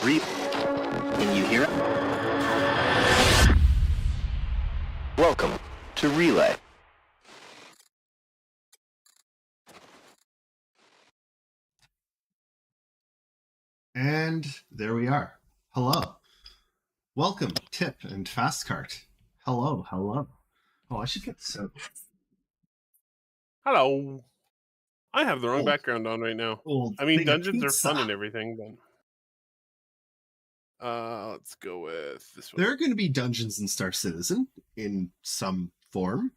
Can you hear it? Welcome to Relay. And there we are. Hello. Welcome, Tip and Fastcart. Hello. Oh, I should get this out. Hello. I have the wrong Old- background on right now. Old I mean, thing of dungeons are pizza. fun and everything, but let's go with this one. There are going to be dungeons in Star Citizen in some form.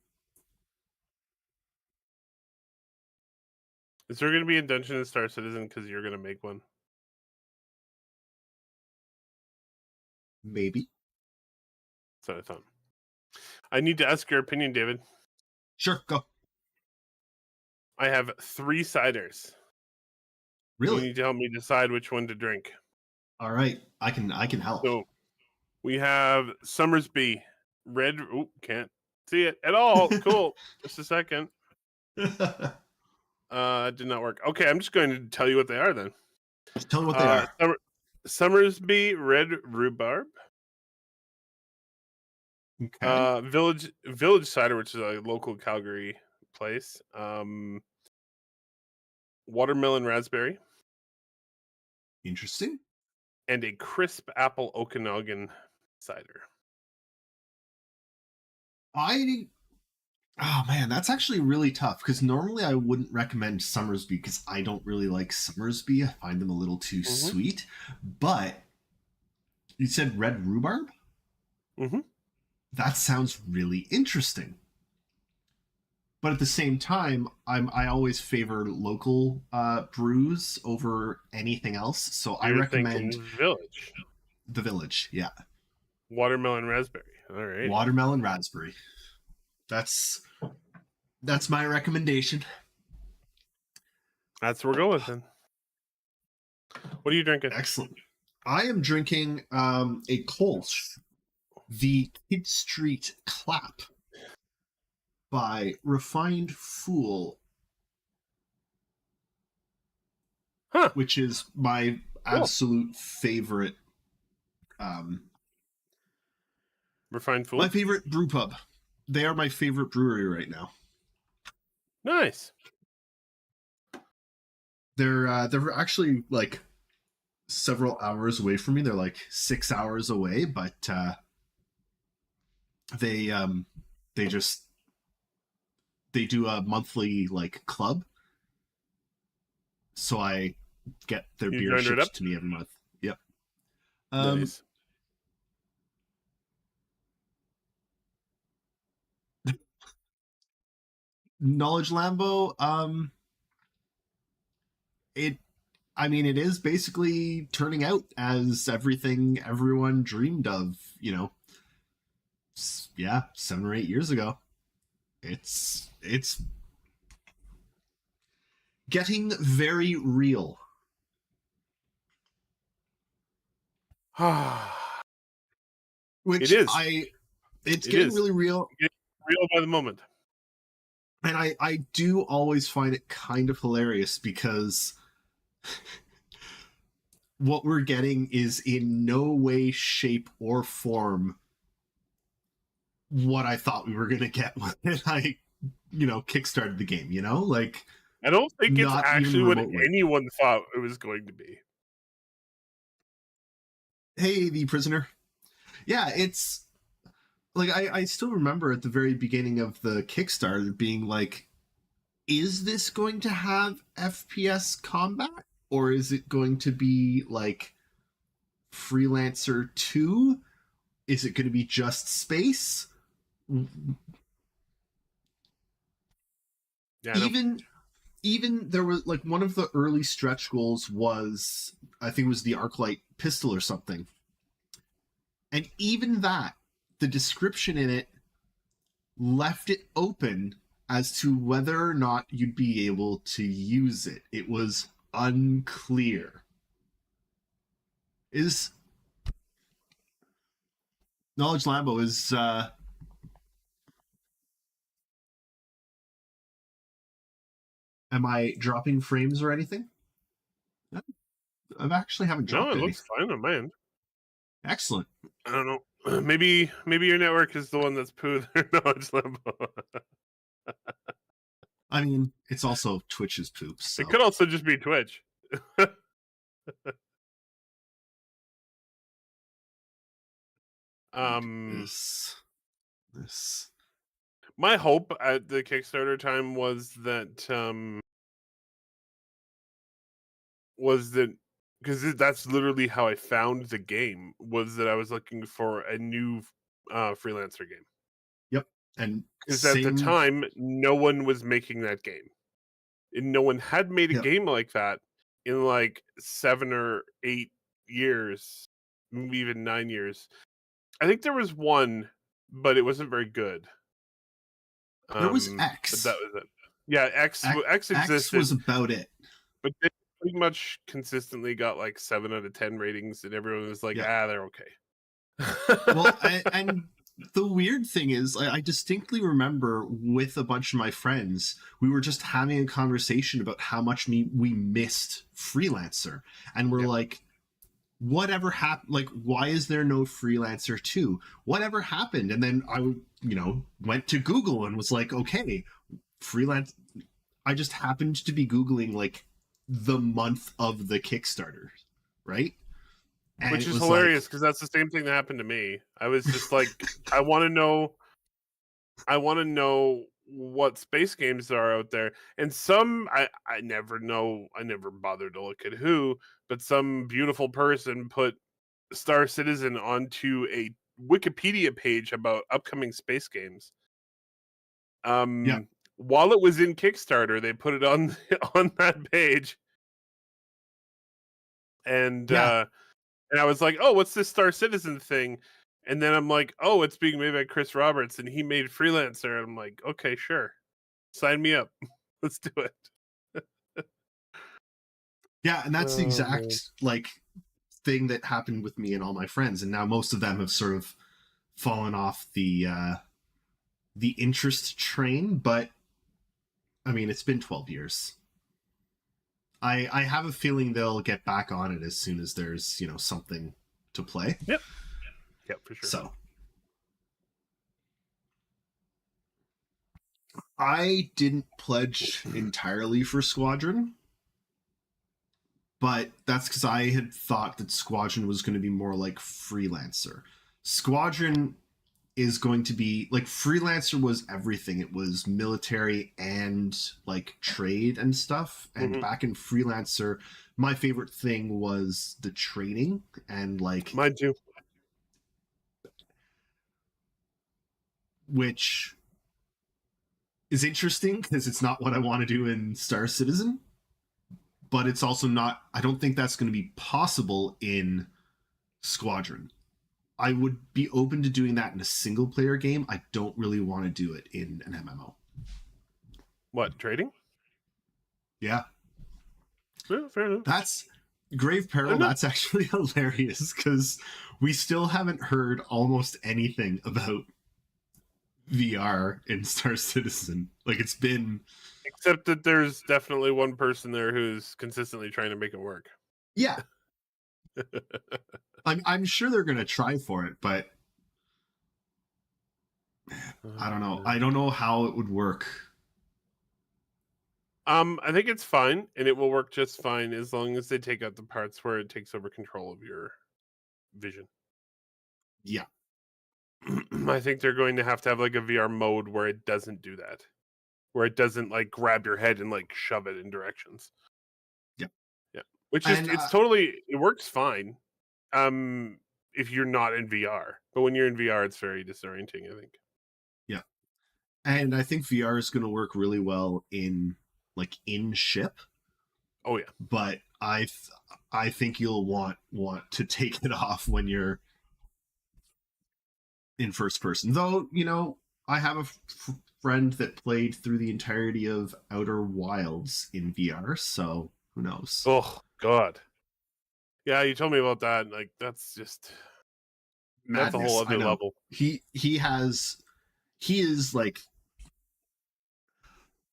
Is there going to be a dungeon in Star Citizen because you're going to make one? Maybe. That's what I thought. I need to ask your opinion, David. Sure, go. I have 3 ciders. You Really? need to help me decide which one to drink. All right. I can help. So we have Summersby Red. Oh, can't see it at all. Cool. Just a second. Did not work. Okay, I'm just going to tell you what they are then. Tell me what they are. Summersby Red Rhubarb. Okay. Village Cider, which is a local Calgary place. Watermelon Raspberry. Interesting. And a crisp apple Okanagan cider. Oh man, that's actually really tough because normally I wouldn't recommend Summersby because I don't really like Summersby. I find them a little too sweet. But you said red rhubarb? Mm-hmm. That sounds really interesting. But at the same time, I always favor local brews over anything else. So I recommend Village. The Village, yeah. Watermelon Raspberry. All right. Watermelon Raspberry. That's my recommendation. That's what we're going with then. What are you drinking? Excellent. I am drinking a Kolsch, the Kid Street Clap by Refined Fool, which is my absolute favorite. Refined Fool? My favorite brew pub. They are my favorite brewery right now. Nice. They're actually like several hours away from me. They're like 6 hours away, but they do a monthly like club, so I get their beer shipped to me every month. Yep. Nice. Knowledge Lambo, it is basically turning out as everything everyone dreamed of, 7 or 8 years ago. It's getting very real. Which it is. It's getting really real. Real by the moment. And I do always find it kind of hilarious because what we're getting is in no way, shape, or form what I thought we were going to get when I, kickstarted the game, Like, I don't think it's actually what anyone thought it was going to be. Hey, the prisoner. Yeah, it's like I still remember at the very beginning of the Kickstarter being like, is this going to have FPS combat? Or is it going to be like Freelancer 2? Is it going to be just space? Yeah, even there was like one of the early stretch goals was, I think it was the Arclight pistol or something. And even that, the description in it left it open as to whether or not you'd be able to use it. It was unclear. Knowledge Lambo is am I dropping frames or anything? I've actually haven't No, dropped it any. looks fine on my end. Excellent. I don't know. Maybe your network is the one that's poo there. No, it's Limbo. I mean, it's also Twitch's poop. So It could also just be Twitch. this. My hope at the Kickstarter time was that because that's literally how I found the game, was that I was looking for a new freelancer game. Yep. And Because at the time, no one was making that game. And no one had made a game like that in like 7 or 8 years, maybe even 9 years. I think there was one, but it wasn't very good. There was X. But that was it. Yeah, X existed. X was about it. But they pretty much consistently got like 7 out of 10 ratings, and everyone was like, they're okay. Well, and the weird thing is, I distinctly remember with a bunch of my friends, we were just having a conversation about how much we missed Freelancer. And we're like, whatever happened? Like, why is there no Freelancer 2? Whatever happened? And then I, went to Google and was like, okay, freelance. I just happened to be Googling like the month of the Kickstarter, right? And which is hilarious because that's the same thing that happened to me. I was just like, I want to know what space games there are out there. And some I never know, I never bothered to look at who, but some beautiful person put Star Citizen onto a Wikipedia page about upcoming space games. While it was in Kickstarter, they put it on that page. And and I was like, oh, what's this Star Citizen thing? And then I'm like, oh, it's being made by Chris Roberts, and he made Freelancer. And I'm like, okay, sure. Sign me up. Let's do it. Yeah, and that's the exact, thing that happened with me and all my friends. And now most of them have sort of fallen off the interest train. But, I mean, it's been 12 years. I have a feeling they'll get back on it as soon as there's, something to play. Yep, for sure. So I didn't pledge entirely for Squadron, but that's because I had thought that Squadron was going to be more like Freelancer. Squadron is going to be like Freelancer was everything. It was military and like trade and stuff. And back in Freelancer, my favorite thing was the training and like mine too. Which is interesting because it's not what I want to do in Star Citizen, but it's also not, I don't think that's going to be possible in Squadron. I would be open to doing that in a single player game. I don't really want to do it in an MMO. What, trading? Yeah. Yeah, fair enough. That's Grave Peril. That's actually hilarious because we still haven't heard almost anything about VR in Star Citizen. Like, it's been... Except that there's definitely one person there who's consistently trying to make it work. Yeah. I'm sure they're going to try for it, but I don't know. I don't know how it would work. I think it's fine, and it will work just fine as long as they take out the parts where it takes over control of your vision. Yeah. I think they're going to have like a VR mode where it doesn't do that. Where it doesn't like grab your head and like shove it in directions. Yeah. Yeah. Which is, it works fine. If you're not in VR. But when you're in VR, it's very disorienting, I think. Yeah. And I think VR is going to work really well in ship. Oh yeah. But I think you'll want to take it off when you're in first person. Though, I have a friend that played through the entirety of Outer Wilds in VR, so who knows? Oh god. Yeah, you told me about that. Like, that's just madness. That's a whole other level. He is like,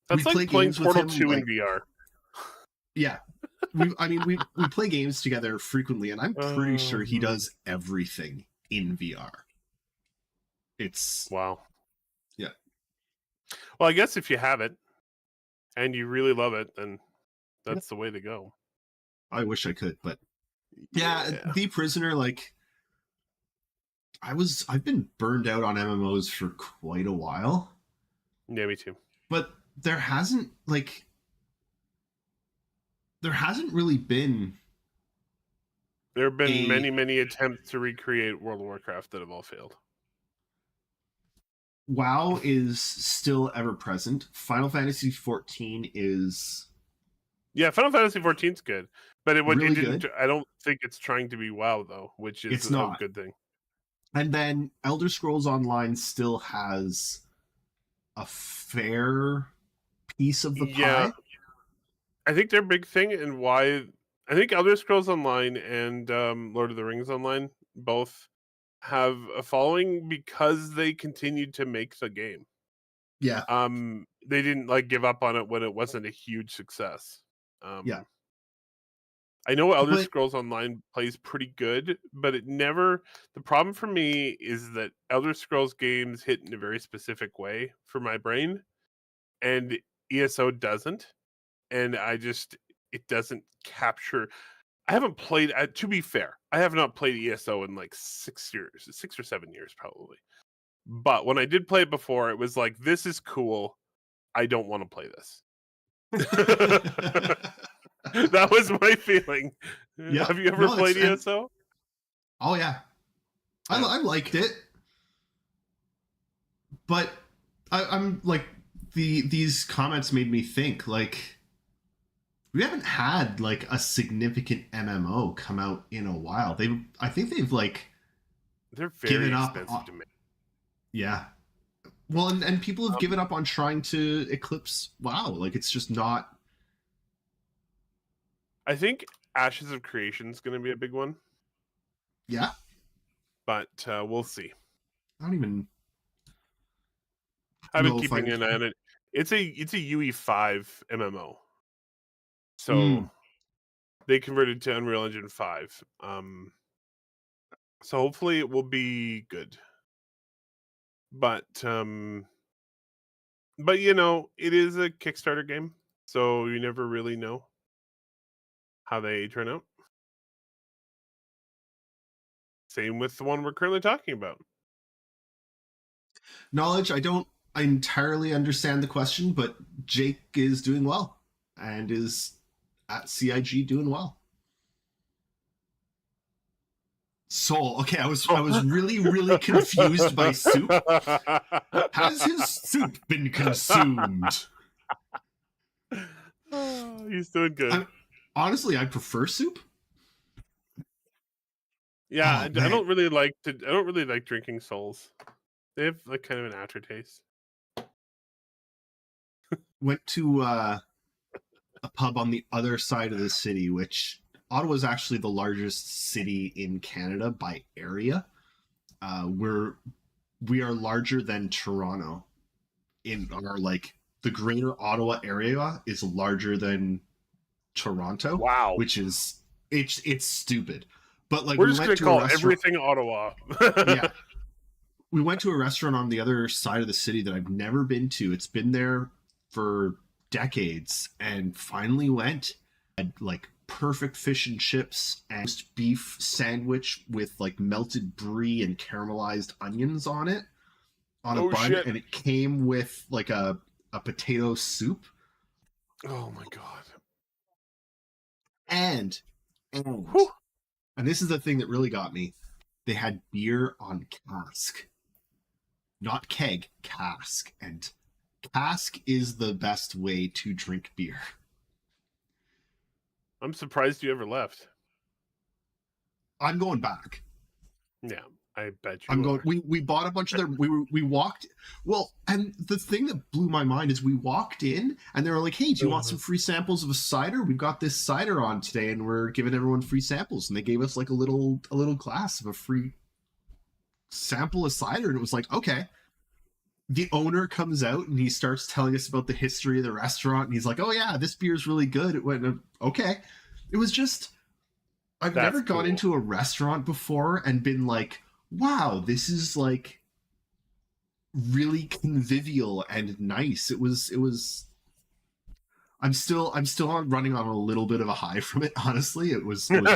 that's like playing Portal 2 in VR. Yeah. we play games together frequently, and I'm pretty sure he does everything in VR. It's Wow. Yeah. Well, I guess if you have it and you really love it, then that's the way to go. I wish I could, but yeah, The Prisoner, like I've been burned out on MMOs for quite a while. Yeah, me too. But there hasn't really been. There have been many attempts to recreate World of Warcraft that have all failed. WoW is still ever present. Final Fantasy 14 is. Yeah, Final Fantasy 14 is good, but Really didn't. good. I don't think it's trying to be WoW though, which is It's a not. good thing. And then Elder Scrolls Online still has a fair piece of the pie. I think their big thing and why I think Elder Scrolls Online and Lord of the Rings Online both have a following because they continued to make the game. Yeah. They didn't like give up on it when it wasn't a huge success. Yeah. I know Elder Scrolls Online plays pretty good, but it never. The problem for me is that Elder Scrolls games hit in a very specific way for my brain, and ESO doesn't. And it doesn't capture. I haven't played. To be fair, I have not played ESO in like 6 years, 6 or 7 years probably. But when I did play it before, it was like, this is cool. I don't want to play this. That was my feeling. Yeah. Have you ever played ESO? Oh yeah. I liked it, but I'm like these comments made me think like we haven't had like a significant MMO come out in a while. I think they've like they're very given expensive up to make. Yeah. Well, and people have given up on trying to eclipse WoW. Like it's just not. I think Ashes of Creation is going to be a big one. Yeah. But we'll see. I don't even. I've been keeping an eye on it. It's a UE5 MMO. So they converted to Unreal Engine 5. So hopefully it will be good. But you know, it is a Kickstarter game, so you never really know how they turn out. Same with the one we're currently talking about. Knowledge, I don't entirely understand the question, but Jake is doing well and is at CIG doing well. Soul. Okay, I was really confused by soup. Has his soup been consumed? Oh, he's doing good. Honestly, I prefer soup. Yeah, I don't really like drinking souls. They have like kind of an aftertaste. Went to a pub on the other side of the city, which Ottawa is actually the largest city in Canada by area. We are larger than Toronto. In our like the greater Ottawa area is larger than Toronto. Wow, which is it's stupid. But like we're just gonna call everything Ottawa. Yeah. We went to a restaurant on the other side of the city that I've never been to. It's been there for decades, and finally went. Had like perfect fish and chips and beef sandwich with like melted brie and caramelized onions on it on a bun, and it came with like a potato soup. Oh my god! And this is the thing that really got me. They had beer on cask. Not keg, cask. And cask is the best way to drink beer. I'm surprised you ever left. I'm going back. Yeah, I bet you I'm going. We bought a bunch of their. We walked. Well, and the thing that blew my mind is we walked in and they were like, "Hey, do you want some free samples of a cider? We've got this cider on today, and we're giving everyone free samples." And they gave us like a little glass of a free sample of cider, and it was like, okay. The owner comes out and he starts telling us about the history of the restaurant, and he's like, "Oh yeah, this beer is really good." It went, okay. It was just, I've That's never gone cool. into a restaurant before and been like, wow, this is like really convivial and nice. It was I'm still running on a little bit of a high from it, honestly. It was weird.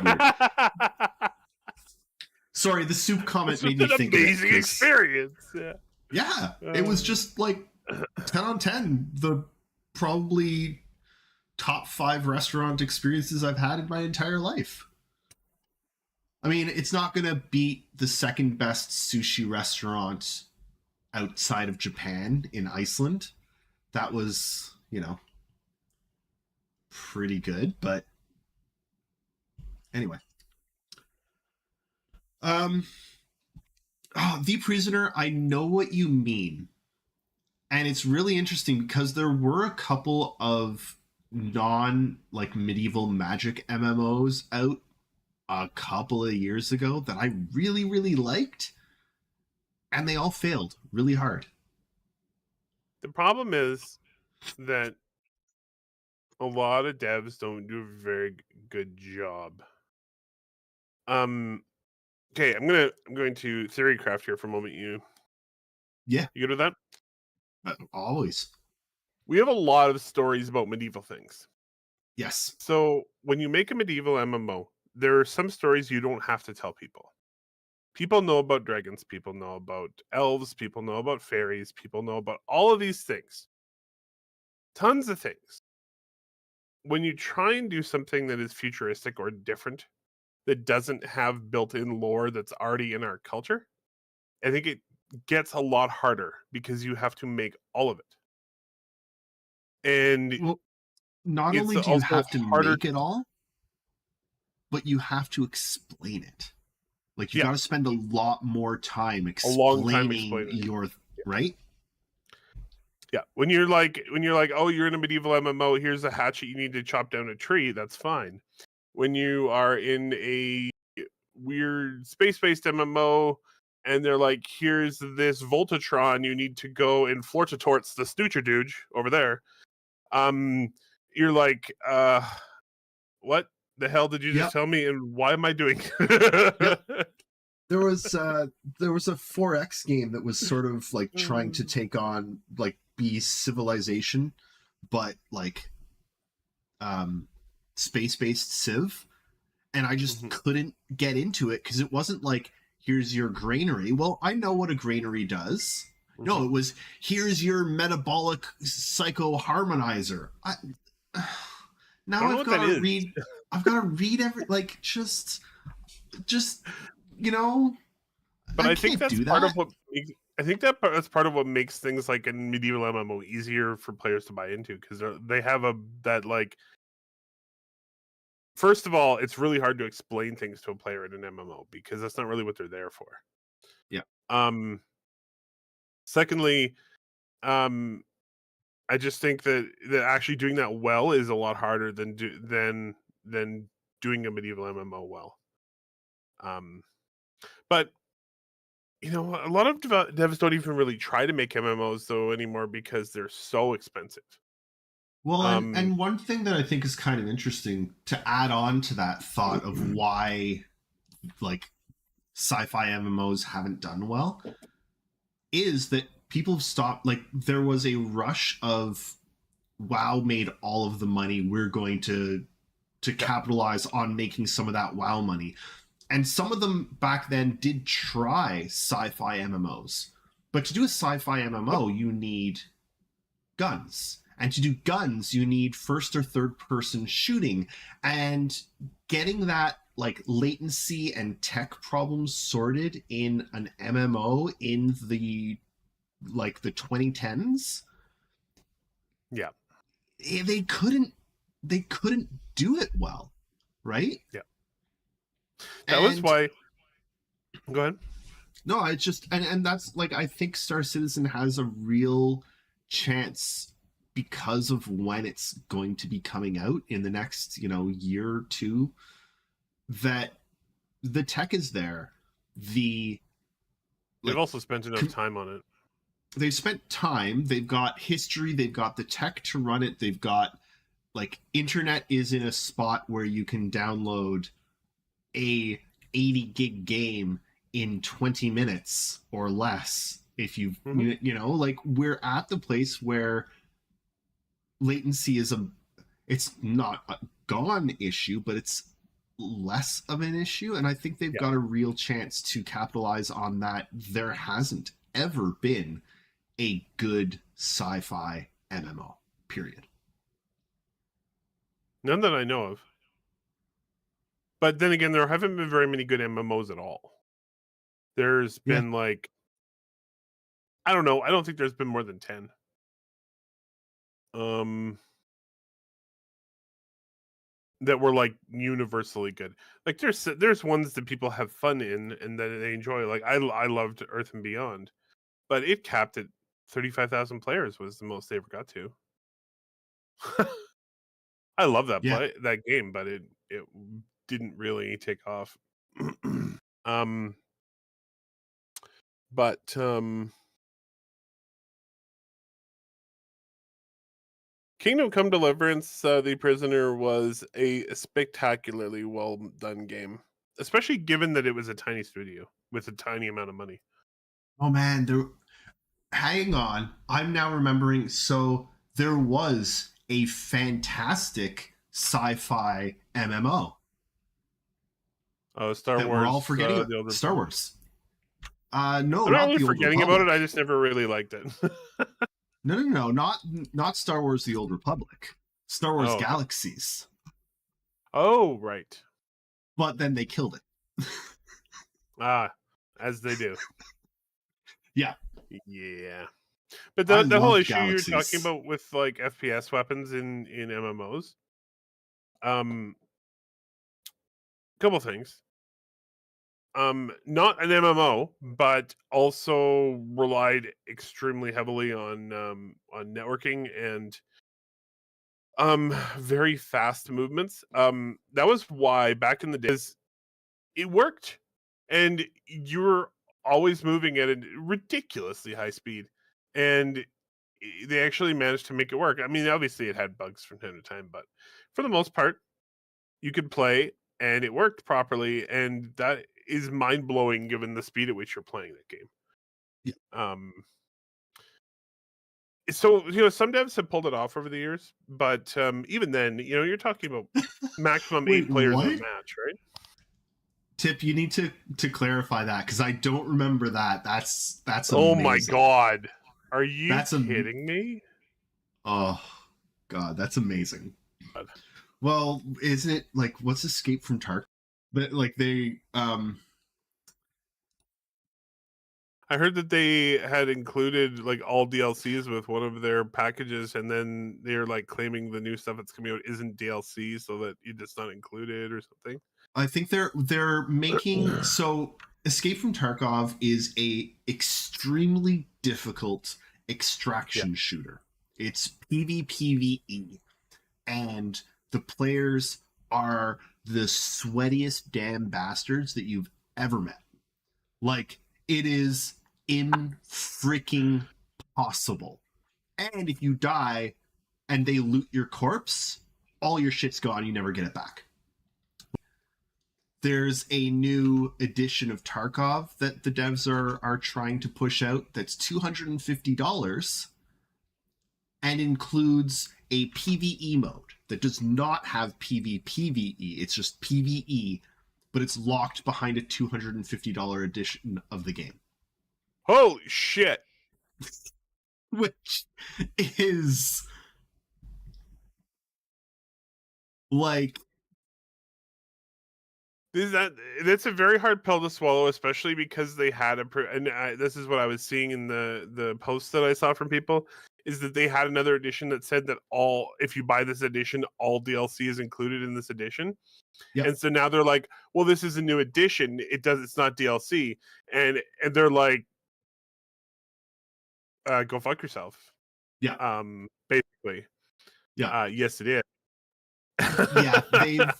Sorry, the soup comment It's made just me an think of it, amazing 'cause- experience. Yeah. Yeah, it was just like 10 on 10. The probably top 5 restaurant experiences I've had in my entire life. I mean, it's not going to beat the second best sushi restaurant outside of Japan in Iceland. That was, pretty good, but anyway. The Prisoner, I know what you mean. And it's really interesting because there were a couple of medieval magic MMOs out a couple of years ago that I really, really liked, and they all failed really hard. The problem is that a lot of devs don't do a very good job. Okay, I'm going to theorycraft here for a moment. You good with that? Always. We have a lot of stories about medieval things. Yes. So when you make a medieval MMO, there are some stories you don't have to tell people. People know about dragons, people know about elves, people know about fairies, people know about all of these things. Tons of things. When you try and do something that is futuristic or different, that doesn't have built-in lore that's already in our culture, I think it gets a lot harder because you have to make all of it. And Well, not it's only do you also have to harder make it all, but you have to explain it. Like, you Yeah. got to spend a lot more time A long time explaining explaining it. your right. Yeah, when you're like, oh, you're in a medieval MMO, here's a hatchet, you need to chop down a tree, that's fine. When you are in a weird space-based MMO, and they're like, here's this Voltatron, you need to go and Flortatorts the Snoocher Dude over there. You're like, what the hell did you just tell me, and why am I doing? There was a 4X game that was sort of like trying to take on like be Civilization, but like space-based Civ, and I just couldn't get into it because it wasn't like, here's your granary. Well, I know what a granary does. No, it was, here's your metabolic psycho harmonizer. Now I've got to read. I've got to read every just But I think that's part that. of what that's part of what makes things like a medieval MMO easier for players to buy into, because they have that like. First of all, it's really hard to explain things to a player in an MMO because that's not really what they're there for. Yeah. Secondly, I just think that actually doing that well is a lot harder than doing a medieval MMO well. But a lot of devs don't even really try to make MMOs though anymore because they're so expensive. Well, and one thing that I think is kind of interesting to add on to that thought of why like sci-fi MMOs haven't done well is that people have stopped. Like, there was a rush of WoW made all of the money, we're going to capitalize on making some of that WoW money. And some of them back then did try sci-fi MMOs. But to do a sci-fi MMO, you need guns. And to do guns, you need first or third person shooting. And getting that like latency and tech problems sorted in an MMO in the 2010s. Yeah. They couldn't do it well, right? Yeah. That was why. Go ahead. No, it's just and that's like, I think Star Citizen has a real chance because of when it's going to be coming out in the next, year or two, that the tech is there. They've also spent enough time on it. They've spent time, they've got history, they've got the tech to run it, they've got like internet is in a spot where you can download a 80 gig game in 20 minutes or less if you like we're at the place where latency is it's not a gone issue, but it's less of an issue, and I think they've got a real chance to capitalize on that. There hasn't ever been a good sci-fi MMO, period. None that I know of. But then again, there haven't been very many good MMOs at all. There's been like, I don't know. I don't think there's been more than 10. That were like universally good. Like there's ones that people have fun in and that they enjoy. Like I loved Earth and Beyond, but it capped at 35,000 players was the most they ever got to. I love that that game, but it didn't really take off. Kingdom Come Deliverance, The Prisoner was a spectacularly well done game, especially given that it was a tiny studio with a tiny amount of money. Oh man, hang on. I'm now remembering. So there was a fantastic sci-fi MMO. Oh, Star Wars. We're all forgetting Star Wars. No, I'm not really forgetting about it. I just never really liked it. No, not Star Wars: The Old Republic. Star Wars Galaxies. Oh, right. But then they killed it. As they do. Yeah. But the whole issue Galaxies. You're talking about with like FPS weapons in MMOs, couple things. Not an MMO, but also relied extremely heavily on networking and very fast movements. That was why back in the days it worked, and you were always moving at a ridiculously high speed, and they actually managed to make it work. I mean, obviously it had bugs from time to time, but for the most part, you could play and it worked properly, and that is mind-blowing given the speed at which you're playing that game. Yeah. So, some devs have pulled it off over the years, but even then, you're talking about maximum 8 players in a match, right? Tip, you need to clarify that, because I don't remember that. That's amazing. Oh my god. Are you kidding me? Oh god, that's amazing. God. Well, isn't it like, what's Escape from Tarkov? But like they I heard that they had included like all DLCs with one of their packages, and then they're like claiming the new stuff that's coming out isn't DLC, so that it's not included or something. I think they're making so Escape from Tarkov is a extremely difficult extraction shooter. It's PvPvE, and the players are the sweatiest damn bastards that you've ever met. Like, it is freaking possible. And if you die and they loot your corpse, all your shit's gone. You never get it back. There's a new edition of Tarkov that the devs are trying to push out that's $250 and includes a PvE mode that does not have PvPvE. It's just PvE, but it's locked behind a $250 edition of the game. Holy shit. Which is like, that's a very hard pill to swallow, especially because they had this is what I was seeing in the posts that I saw from people, is that they had another edition that said that if you buy this edition, all DLC is included in this edition. Yep. And so now they're like, well, this is a new edition. It's not DLC. And they're like, go fuck yourself. Yeah. Basically. Yeah. Yes, it is. Yeah,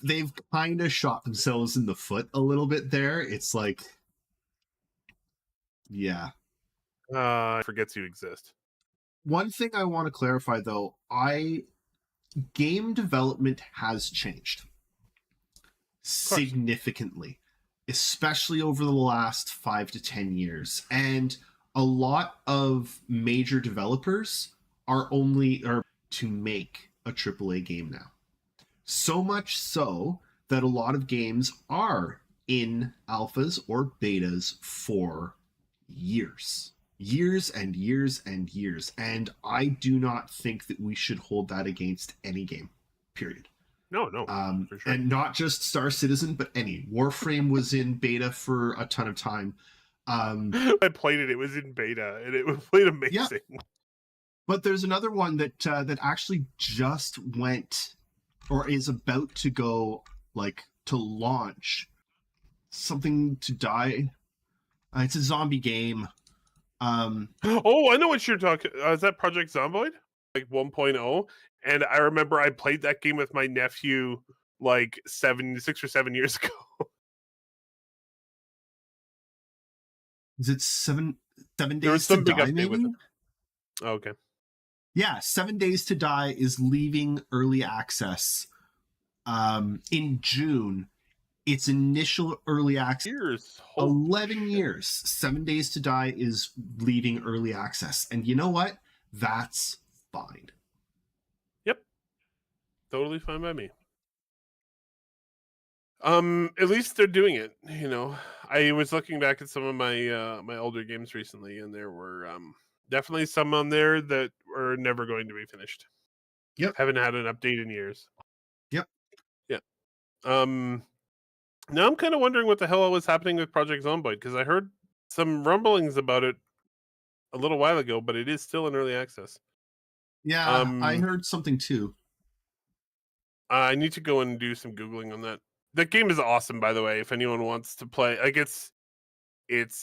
they've kind of shot themselves in the foot a little bit there. It's like, yeah. Forgets you exist. One thing I want to clarify, though, I game development has changed significantly, especially over the last 5 to 10 years. And a lot of major developers are to make a AAA game now. So much so that a lot of games are in alphas or betas for years. Years and years and years. And I do not think that we should hold that against any game, period. No, for sure. And not just Star Citizen, but any. Warframe was in beta for a ton of time. I played it. It was in beta, and it played amazing. Yeah. But there's another one that actually just went, or is about to go, to launch. Something to Die. It's a zombie game. Oh, I know what you're talking. Is that Project Zomboid? 1.0? And I remember I played that game with my nephew 6 or 7 years ago. Is it 7 There was Days some to big Die, update with maybe? it. Oh, okay. Yeah, 7 Days to Die is leaving early access in June. Its initial early access, Years. 11 years. 7 Days to Die is leaving early access. And you know what? That's fine. Yep. Totally fine by me. At least they're doing it, I was looking back at some of my my older games recently, and there were definitely some on there that are never going to be finished. Yep. Haven't had an update in years. Yep. Yeah. Now I'm kind of wondering what the hell was happening with Project Zomboid, because I heard some rumblings about it a little while ago, but it is still in early access. Yeah, I heard something too. I need to go and do some Googling on that. That game is awesome, by the way, if anyone wants to play. It's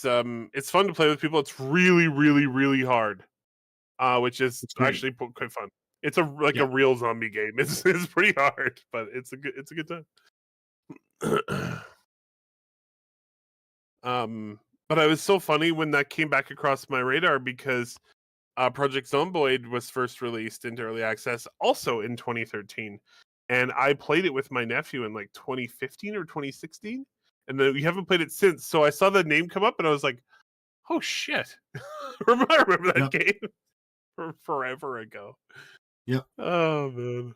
fun to play with people. It's really, really, really hard. Which is actually quite fun. It's a real zombie game. It's pretty hard, but it's a good time. But it was so funny when that came back across my radar, because Project Zomboid was first released into early access also in 2013, and I played it with my nephew in 2015 or 2016, and then we haven't played it since. So I saw the name come up, and I was like, "Oh shit!" I remember that game from forever ago. Yep. Oh man.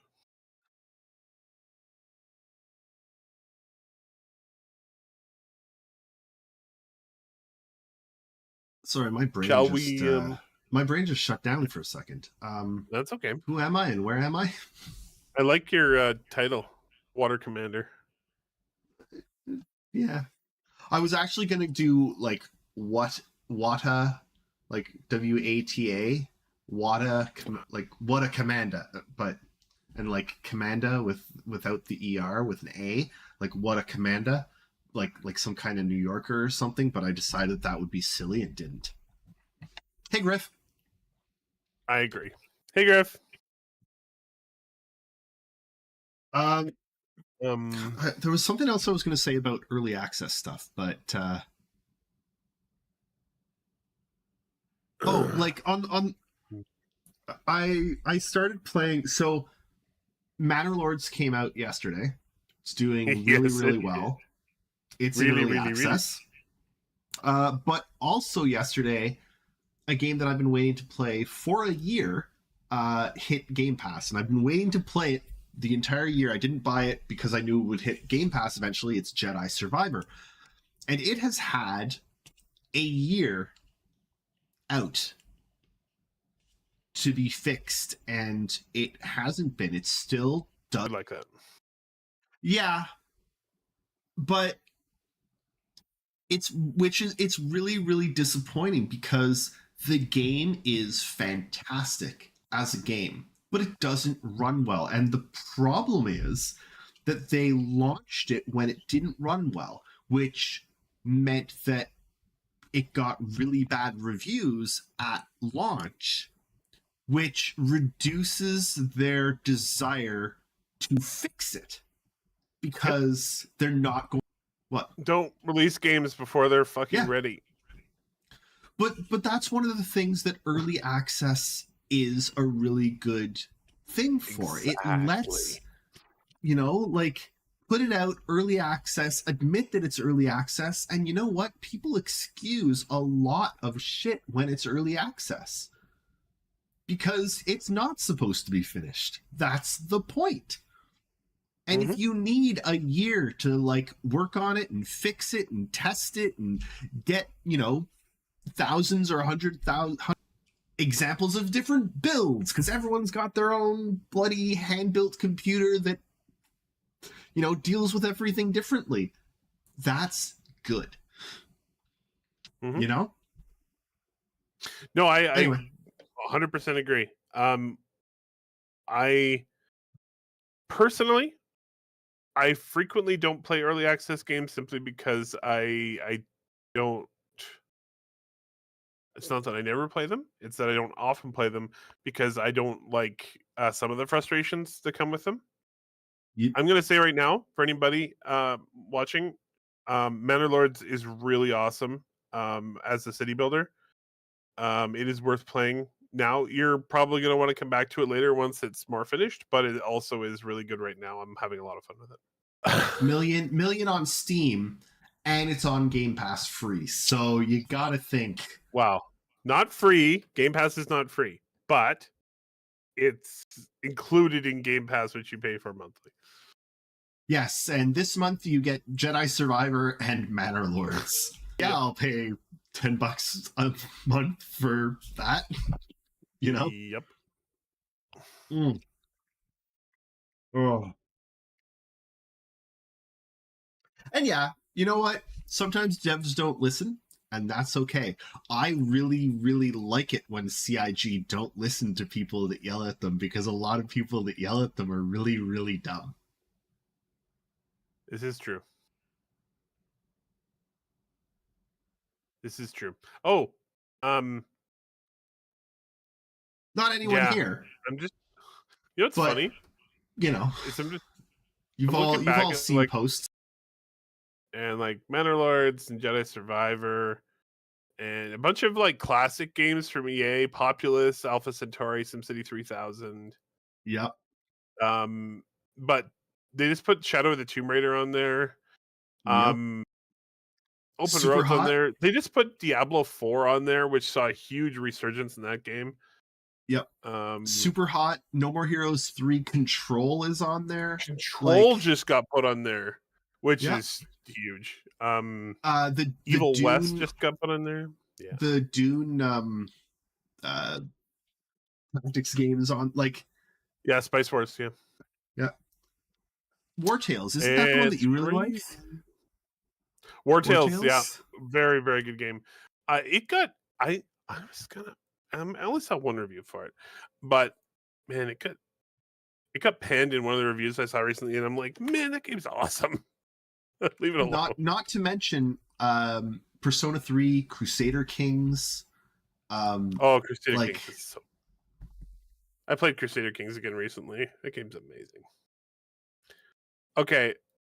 Sorry, my brain Shall just we? my brain just shut down for a second. That's okay. Who am I and where am I? I like your title, Water Commander. Yeah. I was actually going to do Wata, WATA, Wata Commanda, and Commanda without the ER with an A, Wata Commanda, like some kind of New Yorker or something, but I decided that would be silly and didn't. Hey, Griff. I agree. Hey, Griff. There was something else I was going to say about early access stuff, but I started playing. So Manor Lords came out yesterday. It's doing really, really well. It's in early access. But also yesterday, a game that I've been waiting to play for a year hit Game Pass, and I've been waiting to play it the entire year. I didn't buy it because I knew it would hit Game Pass eventually. It's Jedi Survivor. And it has had a year out to be fixed, and it hasn't been. It's still done. I like that. Yeah. But it's really, really disappointing, because the game is fantastic as a game, but it doesn't run well. And the problem is that they launched it when it didn't run well, which meant that it got really bad reviews at launch, which reduces their desire to fix it, because they're not going. What? Don't release games before they're fucking ready. But that's one of the things that early access is a really good thing for. It Exactly. lets, like, put it out early access, admit that it's early access, and you know what? People excuse a lot of shit when it's early access because it's not supposed to be finished. That's the point. And if you need a year to like work on it and fix it and test it and get, thousands or 100,000 examples of different builds, because everyone's got their own bloody hand-built computer that, deals with everything differently. That's good. No, I Anyway. 100% agree. I personally, I frequently don't play early access games simply because I don't. It's not that I never play them; it's that I don't often play them because I don't like some of the frustrations that come with them. I'm going to say right now, for anybody watching, Manor Lords is really awesome as a city builder. It is worth playing. Now, you're probably going to want to come back to it later once it's more finished, but it also is really good right now. I'm having a lot of fun with it. million on Steam, and it's on Game Pass free. So you gotta think. Wow. Not free. Game Pass is not free, but it's included in Game Pass, which you pay for monthly. Yes, and this month you get Jedi Survivor and Manor Lords. Yeah, I'll pay $10 a month for that. Yep. Oh. And yeah, you know what? Sometimes devs don't listen, and that's okay. I really, really like it when CIG don't listen to people that yell at them, because a lot of people that yell at them are really, really dumb. This is true. Oh, not anyone here. I'm just, what's funny? It's I'm just. You've all seen like, posts. And like Manor Lords and Jedi Survivor and a bunch of like classic games from EA, Populous, Alpha Centauri, SimCity 3000. Yep. But they just put Shadow of the Tomb Raider on there. Open Super Roads Hot on there. They just put Diablo 4 on there, which saw a huge resurgence in that game. Yep. Super Hot, No More Heroes 3 Control is on there. Control just got put on there, which is huge. The Evil Dune, West just got put on there. Yeah. The Dune tactics game is on, like, yeah, Spice Wars, yeah. War Tales, isn't that the one that you really like? War Tales, yeah, very, very good game. It got I only saw one review for it, but man, it got panned in one of the reviews I saw recently, and I'm like, man, that game's awesome. Leave it alone. Not to mention Persona 3 Crusader Kings. Crusader Kings is so. I played Crusader Kings again recently. That game's amazing. Okay,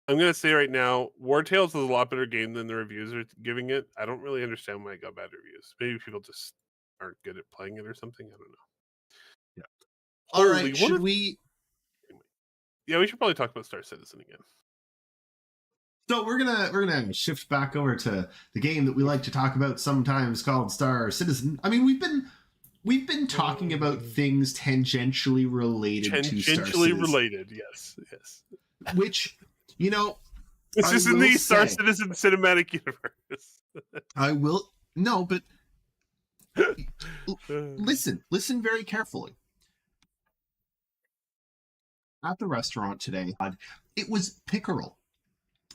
I'm gonna say right now, War Tales is a lot better game than the reviews are giving it. I don't really understand why it got bad reviews. Maybe people just aren't good at playing it or something. I don't know. Yeah. All right. Should we? Yeah, we should probably talk about Star Citizen again. So we're gonna shift back over to the game that we like to talk about sometimes, called Star Citizen. I mean, we've been talking about things tangentially related to Star Citizen. Tangentially related, yes. Which, this is in the Star Citizen cinematic universe. but listen very carefully. At the restaurant today, it was pickerel.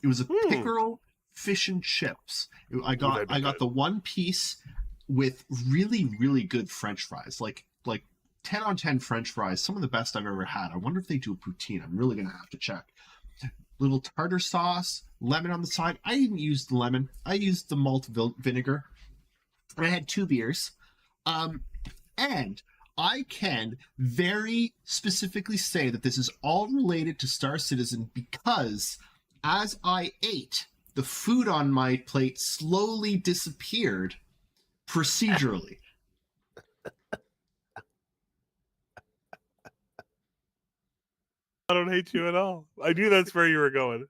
It was a pickerel fish and chips. I got the one piece with really, really good French fries, like 10 on 10 French fries, some of the best I've ever had. I wonder if they do a poutine. I'm really gonna have to check. Little tartar sauce, lemon on the side. I didn't use the lemon. I used the malt vinegar. I had 2 beers. And I can very specifically say that this is all related to Star Citizen because as I ate, the food on my plate slowly disappeared procedurally. I don't hate you at all. I knew that's where you were going.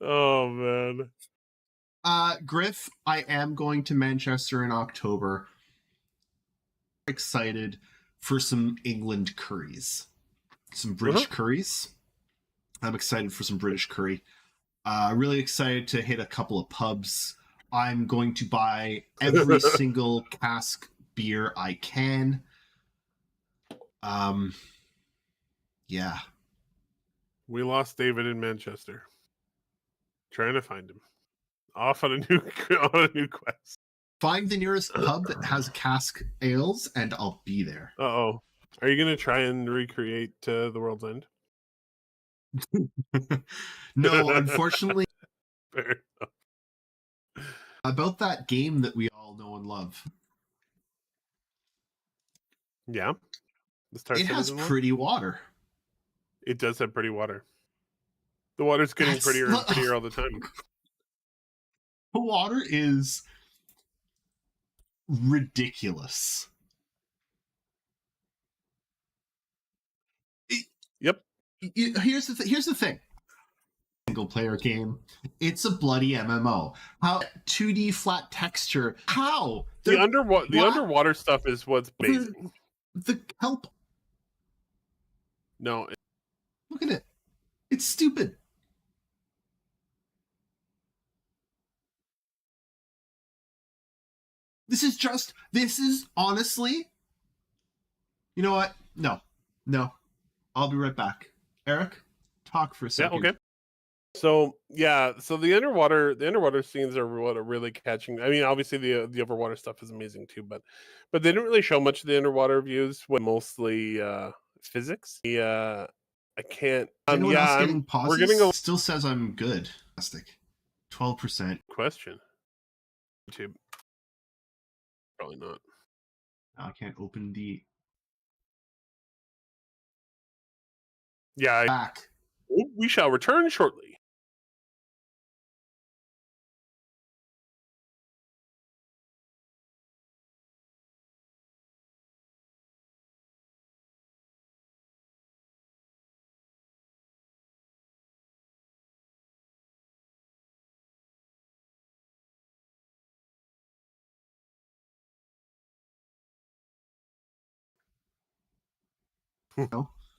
Oh man. Griff, I am going to Manchester in October. Excited for some England curries. Some British curries. I'm excited for some British curry. Really excited to hit a couple of pubs. I'm going to buy every single cask beer I can. Yeah. We lost David in Manchester. Trying to find him. Off on a new quest. Find the nearest pub that has cask ales, and I'll be there. Uh-oh. Are you going to try and recreate The World's End? No, unfortunately. Fair. About that game that we all know and love. Yeah. It has pretty water. It does have pretty water. The water's getting prettier and prettier all the time. The water is ridiculous. Yep. Here's the thing. Single player game. It's a bloody MMO. How 2D flat texture? How the underwater stuff is what's amazing. The kelp. No. Look at it. It's stupid. This is honestly. You know what? No. I'll be right back. Eric, talk for a second. Yeah, okay. So the underwater scenes are what are really catching. I mean, obviously the overwater stuff is amazing too, but they didn't really show much of the underwater views. Mostly physics. I can't. We're getting a still says I'm good. 12%. Question. YouTube. Probably not. I can't open the. Yeah. Back. We shall return shortly.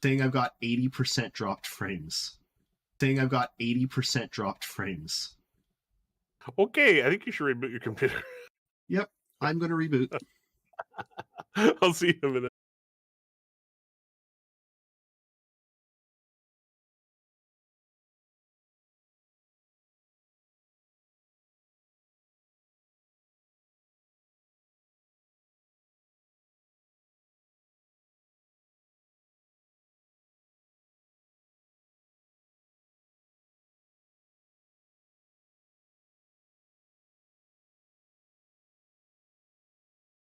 Saying I've got 80% dropped frames. Okay, I think you should reboot your computer. Yep, I'm going to reboot. I'll see you in a minute.